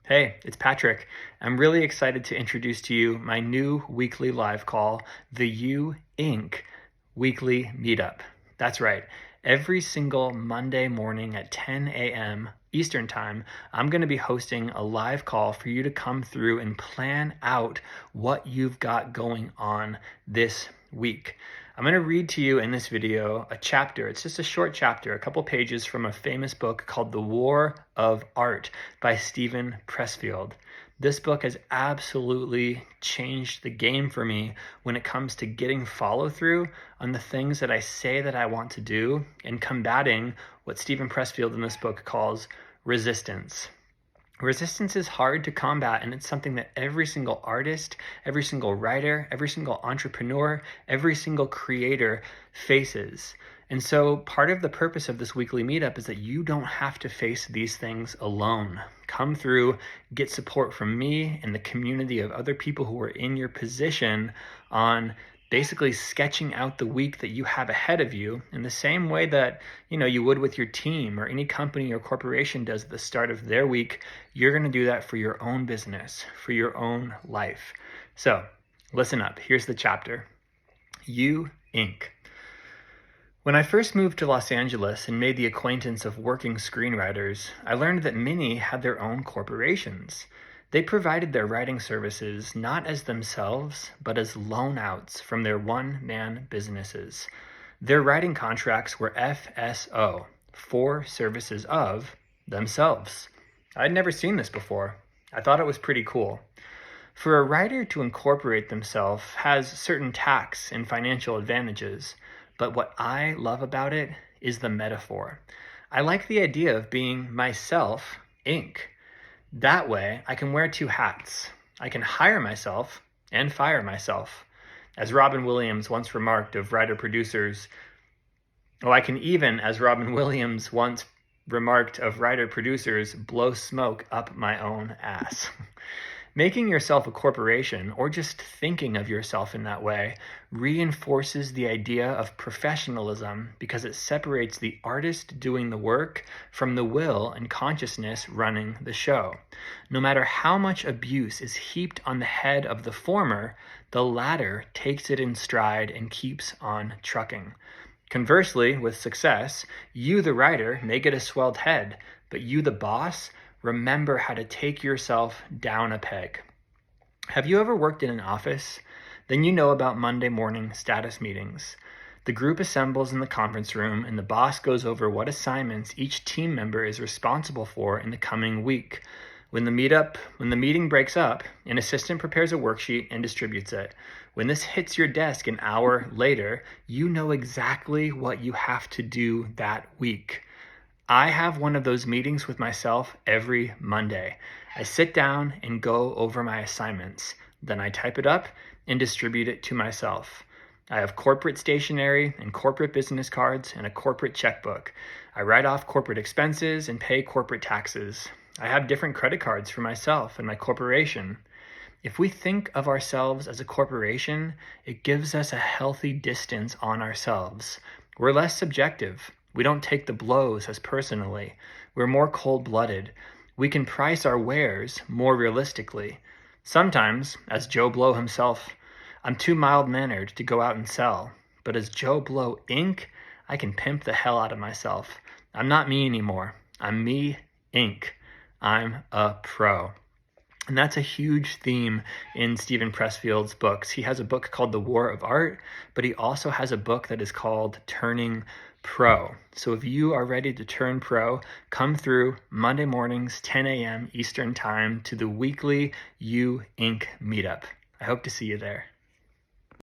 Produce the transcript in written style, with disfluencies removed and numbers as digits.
Hey, it's Patrick. I'm really excited to introduce to you my new weekly live call, the You Inc. Weekly Meetup. That's right. Every single Monday morning at 10 a.m. Eastern Time, I'm going to be hosting a live call for you to come through and plan out what you've got going on this week. I'm going to read to you in this video a chapter. It's just a short chapter, a couple pages from a famous book called The War of Art by Steven Pressfield. This book has absolutely changed the game for me when it comes to getting follow through on the things that I say that I want to do and combating what Steven Pressfield in this book calls resistance. Resistance is hard to combat, and it's something that every single artist, every single writer, every single entrepreneur, every single creator faces. And so part of the purpose of this weekly meetup is that you don't have to face these things alone. Come through, get support from me and the community of other people who are in your position on basically sketching out the week that you have ahead of you in the same way that you would with your team or any company or corporation does at the start of their week. You're going to do that for your own business, for your own life. So listen up. Here's the chapter. You Inc. When I first moved to Los Angeles and made the acquaintance of working screenwriters, I learned that many had their own corporations. They provided their writing services not as themselves, but as loan outs from their one-man businesses. Their writing contracts were FSO, for services of themselves. I'd never seen this before. I thought it was pretty cool. For a writer to incorporate themselves has certain tax and financial advantages, but what I love about it is the metaphor. I like the idea of being myself, Inc. That way, I can wear two hats. I can hire myself and fire myself. As Robin Williams once remarked of writer-producers, I can even, as Robin Williams once remarked of writer-producers, blow smoke up my own ass. Making yourself a corporation, or just thinking of yourself in that way, reinforces the idea of professionalism because it separates the artist doing the work from the will and consciousness running the show. No matter how much abuse is heaped on the head of the former, the latter takes it in stride and keeps on trucking. Conversely, with success, you, the writer, may get a swelled head, but you, the boss, remember how to take yourself down a peg. Have you ever worked in an office? Then you know about Monday morning status meetings. The group assembles in the conference room and the boss goes over what assignments each team member is responsible for in the coming week. When the meeting breaks up, an assistant prepares a worksheet and distributes it. When this hits your desk an hour later, you know exactly what you have to do that week. I have one of those meetings with myself every Monday. I sit down and go over my assignments. Then I type it up and distribute it to myself. I have corporate stationery and corporate business cards and a corporate checkbook. I write off corporate expenses and pay corporate taxes. I have different credit cards for myself and my corporation. If we think of ourselves as a corporation, it gives us a healthy distance on ourselves. We're less subjective. We don't take the blows as personally. We're more cold-blooded. We can price our wares more realistically. Sometimes, as Joe Blow himself, I'm too mild-mannered to go out and sell. But as Joe Blow Inc., I can pimp the hell out of myself. I'm not me anymore. I'm me Inc. I'm a pro. And that's a huge theme in Steven Pressfield's books. He has a book called The War of Art, but he also has a book that is called Turning Pro. So if you are ready to turn pro, come through Monday mornings, 10 a.m. Eastern Time to the weekly You Inc. meetup. I hope to see you there.